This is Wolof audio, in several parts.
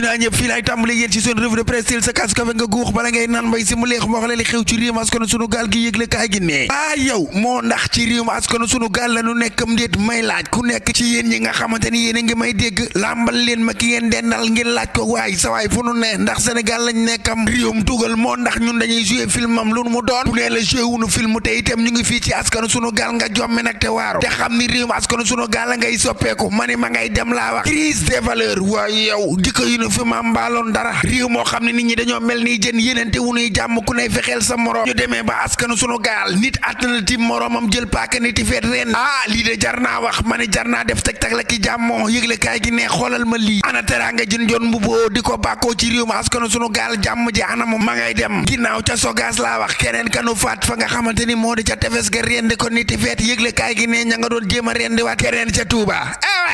nuyu naa ñëpp fii laay tàmbali yéen ci seen revue de presse sa kas kafe nga guux bala ngay naan mbay si mu leex moo xale li xew ci réew mi askanu sunu gaal gi yëgle kaay gi ne yow moo ndax ci réew mi askanu sunu gaal la nu nekkam ndéet may laaj ku nekk ci yéen ñi nga xamante ni yéen a ngi may dégg làmbal leen ma ki ngeen dendal ngeen laaj ko waay sa waay fu nu ne ndax Sénégal lañ nekkam réewum tugal moo ndax ñun dañuy jouer film am lu mu doon bu nee la jouer wunu film te itam ñu ngi fii ci askanu sunu gaal nga jommi nag te waaro te xam ni réew mi askanu sunu gaal la ngay soppeeku ma ni ma ngay dem laa wax crise des valeurs waaye yow jikko yu nu fi ma mbaaloon dara réew moo xam ne nit ñi dañoo mel ni jën yénente wunuy jàmm ku ne fexeel sa morom ñu demee ba askanu sunu gaal nit alternative moromam jël paaka niti feet ren lii de jar naa wax ma ne jar naa def teg-teg la ki jàmmoo yëgle kaay gi ne xoolal ma lii ana teraanga jën jon mbuboo di ko bàkkoo ci réew mi askanu sunu gaal jàmm ji anam ma ngay dem ginnaaw ca sogaas laa wax keneen kanu faat fa nga xamante ni moo di ca tefes ga rendi ko niti feet yëgle kaay gi ne ña nga doon jéem a rendi waat keneen ca Touba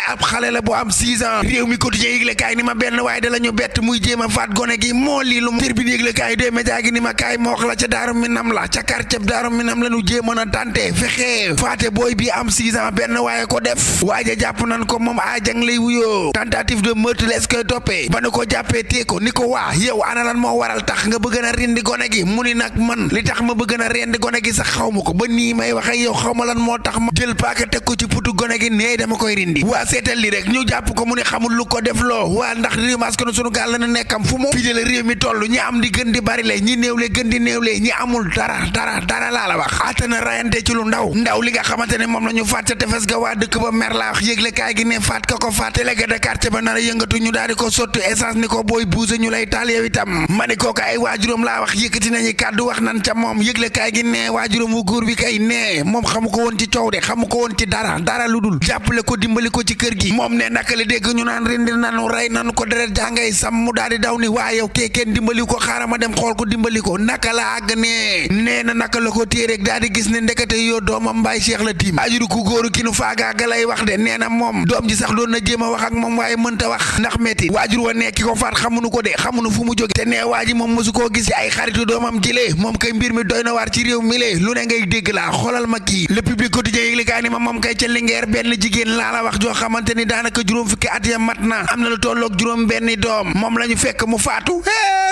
ab xale la bu am 6 ans réew mi quotidien yëgle kaay ni ma benn waaye da la ñu bett muy jéem a faat gone gi moo lii lu Tribune yëgle kaay de média gi ni ma kaay moo wax la ca Daaru Minam la ca quartier Daaru Minam la ñu jéemoon a tante fexe faate booy bi am 6 ans benn waaye ko def waaye jàpp nan ko moom ajang lay wuyoo tentative de meurtre les koy toppee ba nu ko jàppee tee ko ni ko waa yow ana lan moo waral tax nga bëgg na rendi gone gi mu ni nag man li tax ma bëgg na rendi gone gi sax xaw ma ko ba nii may wax ak yow xaw ma lan moo tax ma jël paaka teg ko ci putu gone gi nee dama koy rindi waa seetal li rek ñu jàpp ko mu ne xamul lu ko def loo waa ndax réew mi askanu sunu gaal la nekkam fu mu fii la réew mi toll ñi am di gën di bari le ñi néewle gën di néewle ñi amul dara laa la wax atana rayante ci lu ndaw li nga xamante ne moom la ñu faat ca tefes ga waa dëkk ba mer laa wax yëgle kaay gi ne faat ka ko faat délégué de quartier ba nar a yëngatu ñu daal di ko sotti essence ni ko booy buuse ñu lay taal yow itam ma ni kooku ay waajuram laa wax yëkkati nañu kàddu wax nan ca moom yëgle kaay gi ne waajuram wu góor bi kay ne moom xamu ko woon ci coow de xamu ko woon ci dara lu dul jàppale ko dimbali ko ci kër gi moom ne naka la dégg ñu naan rindi nanu rey nanu ko deret jàngay sam mu daal di daw ni waa yow kee kenn dimbali ko xaaral ma dem xool ko dimbali ko naka la àgg nee na naka la ko téye rek daal di gis ne ndekete yoo doomam Mbaye Cheikh la tiim ajuru ku góoru ki nu faagaaga lay wax de nee na moom doom ji sax doon na jéem a wax ak moom waaye mënta wax ndax metti waajur wa nekki ko faat xamunu ko de xamunu fu mu jóge te nee waa ji moom mosu koo gis ci ay xaritu doomam jile moom kay mbir mi doy na waar ci réew mi le lu ne ngay dégg laa xoolal ma kii le public quotidien yëgle kaa ni ma moom kay ca Linguère benn jigéen laa la wax joo xamante ni daanaka juróom fukki at ya mat na am na lu tolloog juróom benni doom moom la ñu fekk mu faatu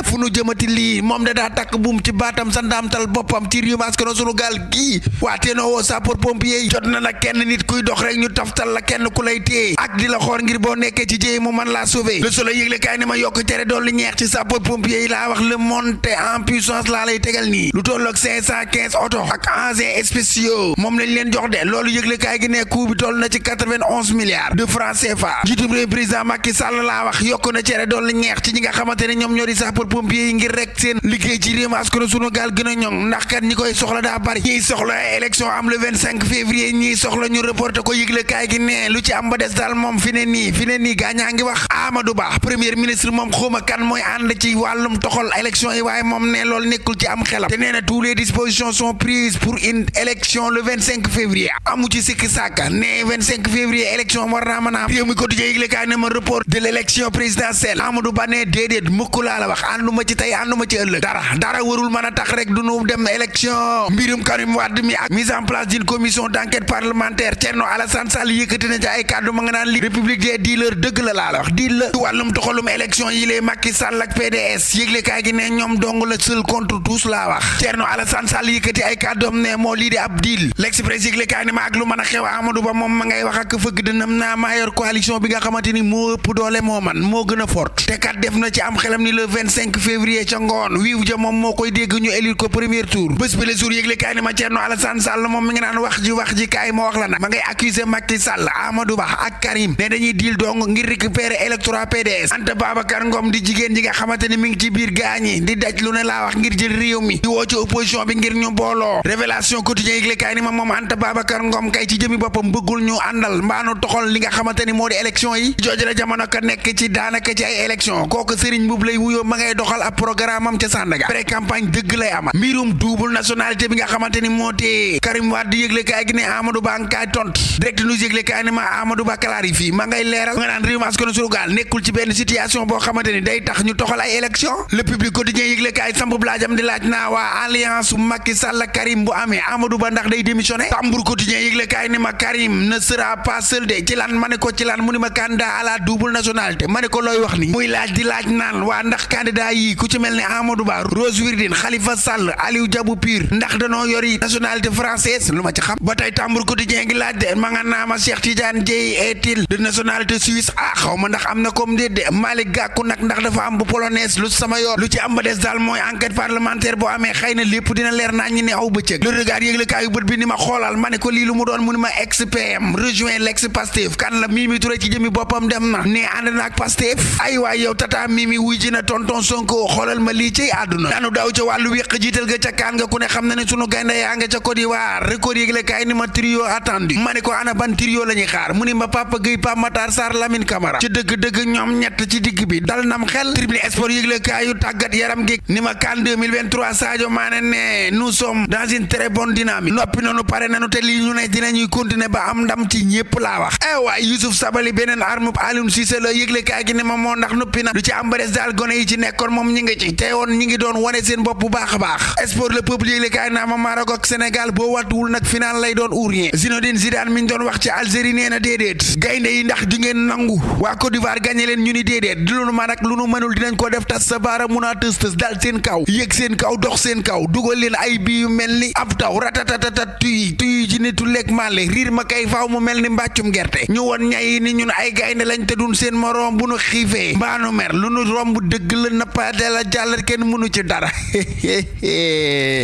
fu nu jëmati lii moom da daa takk buum ci baatam sa ndaamtal boppam ci réew mi askanu sunu gaal gii waa teenoo woo sapeur pompier yi jot na nag kenn nit kuy dox rek ñu taftal la kenn ku lay téye ak di la xool ngir boo nekkee ci jéey mu man laa sauver le soleil yëgle kaay ni ma yokk tere doon li ñeex ci sapeur pompier yi laa wax le montée en puissance laa lay tegal nii lu tolloog 515 oto ak engins spéciaux moom lañ leen jox de loolu yëgle kaay gi ne coût bi toll na ci 91 milliards de francs CFA jiitum réew président Macky Sall laa wax yokk na cere doon li ñeex ci ñi nga xamante ne ñoom ñoo di sapeur pompier yi ngir rek seen liggéey ci réew mi askanu sunu gaal gën a ñoŋ ndax kat ñi koy soxla daa bari ñiy soxla élection am le 25 février ñiy soxla ñu reporté ko yëgle kaay gi ne lu ci am ba des daal moom fi ne nii gaañaa ngi wax Amadou Ba premier ministre moom xawma kan mooy ànd ci wàllum toxal élection yi waaye moom ne loolu nekkul ci am xelam te nee na tous les dispositions sont prises pour une élection le 25 février amu ci sikki sàkka ne 25 février élection war naa mën a am réew mi quotidien yëgle kaay ne ma report de l' élection présidentielle Amadou Ba ne déedéet mukk laa la wax ànduma ci tey ànduma ci ëllëg dara warul mën a tax rek du nu dem élection mbirum Karim Wade mi ak mise en place d'une commission d'enquête parlementaire Thierno Alassane Sall yëkkati na ci ay kàddu ma nga naan li république des dealers dëgg la laa la wax diil la wàllum toxalum élection yi lay Macky Sall ak PDS yëgle kaay gi ne ñoom dong la seul contre tous laa wax Thierno Alassane Sall yëkkati ay kàddoom ne moo lii di ab deal l'Express yëgle kaay ni ma ak lu mën a xew Amadou Ba moom ma ngay wax ak fëgg dënam naa maa yor coalition bi nga xamante ni moo ëpp doole moo man moo gën a fort te kat def na ci am xelam ni le 25 février ca ngoon wiiw ja moom moo koy dégg ñu élire ko premier tour bés bi le jour yëgle kaay ni ma Thierno Alassane Sall moom mi ngi naan wax ji kaay ma wax la nag ma ngay accuser Macky Sall Amadou Ba ak Karim ne dañuy deal dong ngir récupérer électorat PDS Anta Babacar Ngom di jigéen ji nga xamante ni mi ngi ci biir gaañi di daj lu ne laa wax ngir jël réew mi di woo ci opposition bi ngir ñu booloo révélation quotidien yëgle kaay ni ma moom Anta Babacar Ngom kay ci jëmi boppam bëggul ñu àndal mbaanu toxal li nga xamante ni moo di élection yi jooju la jamono ka nekk ci daanaka ci ay élection kooku Serigne Mboup lay wuyoo ma ngay doxal ab programme am ca Sandaga pré campagne dëgg lay amal mbirum double nationalité bi nga xamante ni moo tee Karim Wade yëgle kaay gi ne Amadou Ba nga kaay tont direct news yëgle kaay ne ma Amadou Ba clarifie ma ngay leeral nga naan réew mi askanu sunu gaal nekkul ci benn situation boo xamante ni day tax ñu toxal ay élection le public quotidien yëgle kaay samp blaajam di laaj naa waa alliance Macky Sall Karim bu amee Amadou Ba ndax day démissionné Tambour quotidien yëgle kaay ne ma Karim ne sera pas seul de ci lan ma ne ko ci lan mu ni ma candidat à la double nationalité ma ne ko looy wax ni muy laaj di laaj naan waa ndax candidat yi ku ci mel ne Amadou Ba Rose Wardini Khalifa Sall Aliou Diabou Pire ndax danoo yori nationalité française lu ma ci xam ba tey Tambour Quotidien ngi laaj de ma nga naa ma Cheikh Tidiane Dièye est-il de nationalité suisse xaw ma ndax am na comme déet de Malick Gakou nag ndax dafa am bu polonaise lu sama yoon lu ci am ba des daal mooy enquête parlementaire boo amee xëy na lépp dina leer naa ñi ne aw bëccëg le regard yëgle kaayu bët bi ni ma xoolal ma ne ko lii lu mu doon mu ni ma ex PM rejoint l'ex Pastef kan la Mimi Touré ci jëmi boppam dem na ne ànd na ak Pastef ay waay yow tata Mimi wuy ji na tonton Sonko xoolal ma lii ci àdduna daanu daw ca wàllu wéq jiital ga ca kaan nga ku ne xam na ne sunu gaynde yaa nga ca Côte d'Ivoire record yëgle kaay ni ma trio attendu ma ne ko ana ban trio la ñuy xaar mu ni ma Papa Gueye Pape Matar Sarr Lamine Camara ci dëgg-dëgg ñoom ñett ci digg bi dal nam xel tribune sport yëgle kaayu tàggat yaram gi ni ma CAN 2023 Sadio Mané ne nous sommes dans une très bonne dynamique noppi noonu pare nanu te lii ñu ne dinañuy continuer ba am ndam ci ñépp laa wax waay Youssouf Sabaly beneen arme Aliou Cissé la yëgle kaay gi ne ma moo ndax noppi na lu ci am ba des daal gone yi ci nekkoon moom ñi ngi ci teewoon ñi ngi doon wane seen bopp bu baax a baax sport le peuple yëgle kaay naa ma Maroc ak Sénégal boo wattuwul nag final lay doon ou rien Zinedine Zidane mi ñu doon wax ci Algérie nee na déedéet gaynde yi ndax di ngeen nangu waa Côte d'Ivoire gagné leen ñu ni déedéet di lu ma nag lu nu mënul dinañ ko def tas sa baara mun a tës dal seen kaw yëg seen kaw dox seen kaw dugal leen ay bii yu mel ni ab taw ratatatatat tuy ci nitu lekk màlle riir ma kay faaw mu mel ni mbàccum gerte ñu won ñay ni ñun ay gaynde lañ te dun seen moroom bu nu xiifee mbaanu mer lu nu romb dëgg la nappaate la jàllat kenn mënu ci dara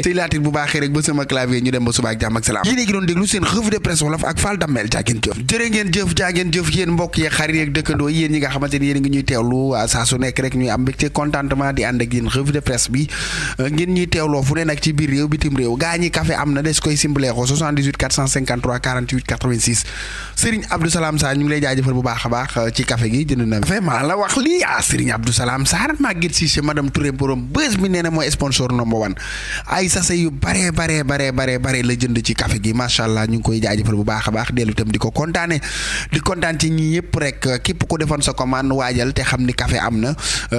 si laatit bu baaxee rek ba sama clavier ñu dem ba suba ak jàmm ak salaam yéen a ngi doon déglu seen revue de presse wolof ak Fall Damel jaageen jëf jërë ngeen jëf yéen mbokk yi xarit yeeg dëkkandoo yéen ñi nga xamante ni yéen a ngi ñuy teewlu saa su nekk rek ñuy am mbégte contentement di ànd ak yéen revue de presse bi ngeen ñuy teewloo fu ne nag ci biir réew bitim réew gaa ñi café am na des koy simbaleexoo 78 453 48 86 Serigne Abdou Salam Sarr ñu ngi lay jaajëfal bu baax a baax ci café gi jënd na vraiment la wax lii Serigne Abdou Salam Sarr Maguette Cissé madame Touré borom bës bi nee na mooy sponsor number one ay sase yu bare la jënd ci café gi macha allah ñu ngi koy jaajëfal bu baax a baax dellu itam di ko kontaan ci ñi yëpp rek képp ko defoon sa commande waajal te xam ni café am na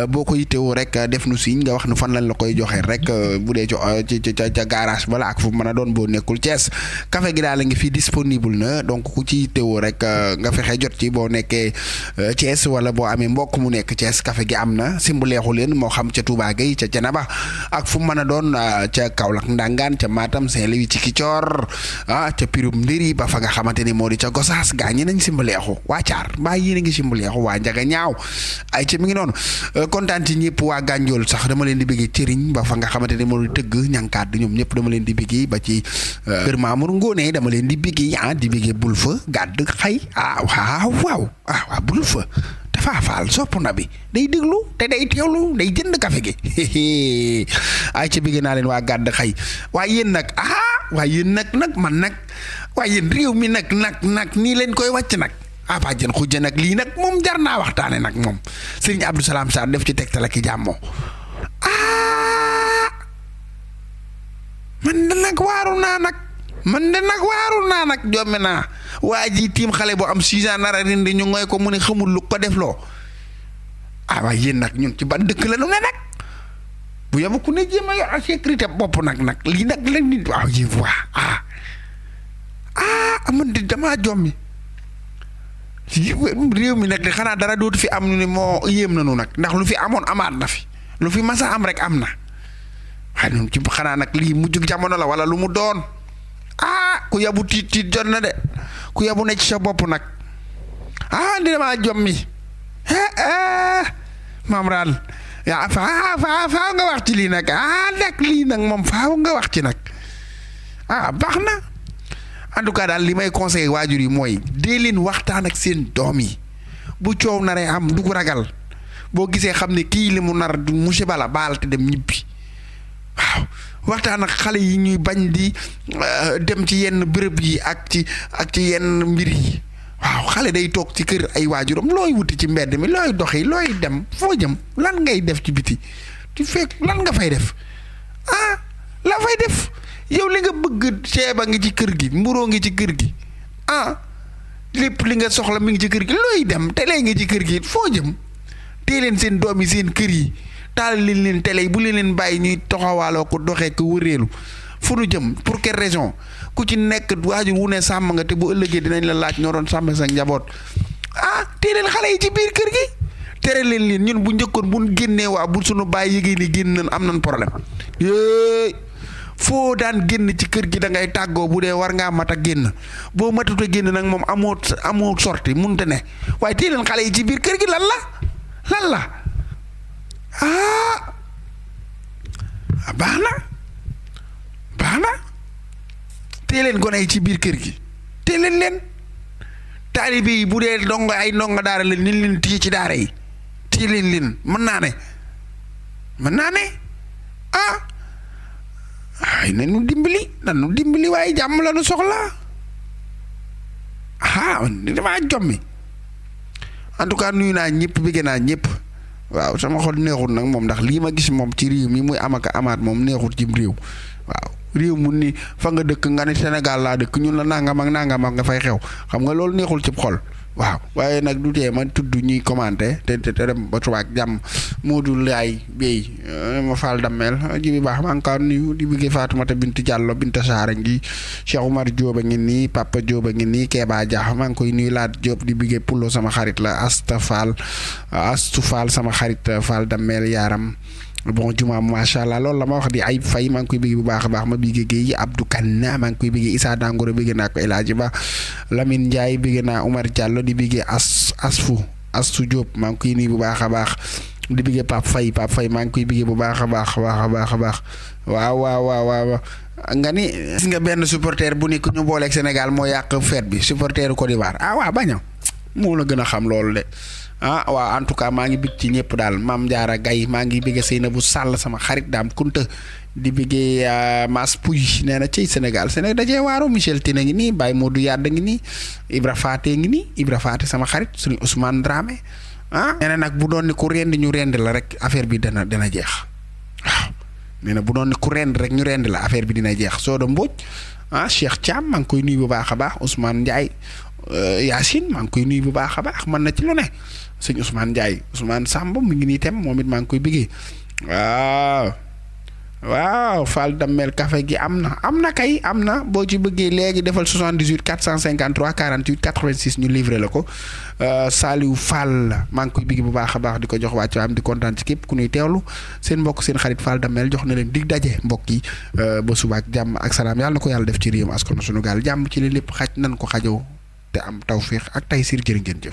boo ko yittewoo rek def nu signe nga wax nu fan lañ la koy joxe rek bu dee ca garage bala ak fu mën a doon boo nekkul Thiès café gi daal la ngi fii disponible na donc ku ci yittewoo rek nga fexe jot ci boo nekkee Thiès wala boo amee mbokk mu nekk Thiès café gi am na simbuleexu leen moo xam ca Touba Gueye ca Thiénaba ak fu mën a doon ca Kaolack Ndangaan ca Matam Saint-Louis ci Kicoor ca Pirum Ndiri ba fa nga xamante ni moo di ca Gosaas gaa ñi nañ simbuleexu waa Caar mbaa yéen a ngi simbuleexu waa Njaga ñaaw ay ca mi ngi noonu kontaan ci ñëpp waa Gànjool sax dama leen di bëggee cëriñ ba fa nga xamante ni moo di tëgg ñankaat ñoom ñëpp dama leen di bëggee ba ci kër Mamour Ngone dama leen di bëggee di bëggee bul fa gàdd xay waaw bul fa dafa faal sopp na bi day déglu te day teewlu day jënd café gi ay ca bëggee naa leen waa gàdd xay waaye yéen nag man nag waaye yéen réew mi nag nii leen koy wàcc nag ba jën xujja nag lii nag moom jar naa waxtaane nag moom Serigne Abdou Salam Sarr def ci tegtal ak i jàmmoo man de nag waaru naa nag jomme naa waa ji tiim xale boo am 6 ans nar a rindi ñu ngoy ko mu ne xamul lu ko def loo waaye yéen nag ñun ci ban dëkk la nu ne nag bu yaba ku ne jéem a yor ak sécurité bopp nag lii nag lañ nit waaw yi waa man di damaa jommi réew mi nag xanaa dara dootu fi am nu ne moo yéem nanu nag ndax lu fi amoon amaat na fi lu fi masa am rek am na waaye ñun ci xanaa nag lii mujjug jamono la wala lu mu doon ku yabu tiit jot na de ku yabu ne ci sa bopp nag di damaa jommi maam raal yaa faaw nga wax ci lii nag nag lii nag moom faaw nga wax ci nag baax na en tout cas daal li may conseillé waajur yi mooy dee leen waxtaan ak seen doom yi bu coow naree am du ko ragal boo gisee xam ne kii li mu nar du monsieur bala baal te dem ñibbi waaw waxtaan ak xale yi ñuy bañ di dem ci yenn bërëb yi ak ci yenn mbir yi waaw xale day toog ci kër ay waajuram looy wuti ci mbedd mi looy doxi looy dem foo jëm lan ngay def ci biti ci fekk lan nga fay def la fay def yow li nga bëgg ceeba ngi ci kër gi mburoo ngi ci kër gi lépp li nga soxla mi ngi ci kër gi looy dem télé ngi ci kër gi foo jëm tee leen seen doom yi seen kër yi taal leen télé yi bu leen bàyyi ñuy toxawaaloo ko doxee ko wëreelu fu nu jëm pour quelle raison ku ci nekk waajur wu ne sàmm nga te bu ëllëgee dinañ la laaj ñoo doon sàmm sa njaboot tee leen xale yi ci biir kër gi tere leen ñun bu njëkkoon bu génnee waa bu sunu bàyyi yëgee ni génn nañ am nañ problème yéey foo daan génn ci kër gi da ngay tàggoo bu dee war ngaa mat a génn boo matut a génn nag moom amoo sorti munte ne waaye tee leen xale yi ci biir kër gi lan la baax na tee leen gone yi ci biir kër gi tee leen taalibe yi bu dee ndongo daara la ni leen téye ci daara yi téye leen mën naa ne ay nañu dimbali waaye jàmm la nu soxla damaa jommi en tout cas nuyu naa ñëpp bëgg naa ñëpp waaw sama xol neexut nag moom ndax lii ma gis moom ci réew mi muy am ak amaat moom neexut ci réew waaw réew mu ni fa nga dëkk nga ne Sénégal laa dëkk ñun la nangam ak nga fay xew xam nga loolu neexul ci xol waaw waaye nag du tee ma tudd ñuy commenté te dem ba suba ak jàmm Modou Laye Bey ma Fall Damel ji bi baax maa ngi ko nuyu di bëggee Fatoumata Bintu Diallo Binta Saara ngi Cheikh Oumar Diop a ngi nii Papa Diop a ngi nii Kéba Dia maa ngi koy nuyu Laat Diop di bëggee Pullo sama xarit la Astu Fall sama xarit Fall Damel Yaram bon juma macha allah loolu la ma wax di ay fay maa ngi koy bëgg bu baax a baax ma bëgg Guèye Abdou Kane maa ngi koy bëgg Issa Dangoro bëgg naa ko El Hadji Ba Lamine Ndiaye bëgg naa Oumar Diallo di bëgg Astou Diop maa ngi koy nuyu bu baax a baax di bëgg Pape Faye maa ngi koy bëgg bu baax a baax waaw nga ni gis nga benn supporter bu nekk ñu booleeg Sénégal moo yàq fête bi supporteru Côte d'Ivoire waaw baña moo la gën a xam loolu de waaw en tout cas maa ngi bég ci ñëpp daal Mame Diarra Gaye maa ngi bëgg Seynabou Sall sama xarit Dame Kunta di bëggee Mass Pouy nee na ci Sénégal dajee waaru Michel Tine ngi nii Baye Modou Yadda ngi nii Ibra Faté ngi nii Ibra Faté sama xarit suñu Ousmane Dramé nee na nag bu doon ni ku rend ñu rend la rek affaire bi dana jeex waaw nee na bu doon ni ku rend rek ñu rend la affaire bi dina jeex Soda Mbodj Cheikh Thiam maa ngi koy nuyu bu baax a baax Ousmane Ndiaye Yacine maa ngi koy nuyu bu baax a baax mën na ci lu ne sëñ Ousmane Ndiaye Ousmane Samb mi ngi nii tem moom it maa ngi koy bëggee waaw Fall Damel café gi am na boo ci bëggee léegi defal 78 453 48 86 ñu livré la ko Saliou Fall maa ngi koy bëggee bu baax a baax di ko jox wàcc am di kontaan ci képp ku ñuy teewlu seen mbokk seen xarit Fall Damel jox na leen dig daje mbokk yi ba suba ak jàmm ak salaam yàlla na ko yàlla def ci réewum askanu sunu gaal jàmm ci li lépp xaj nan ko xajoo te am tawféex ak tay sir jërë ngeen jëf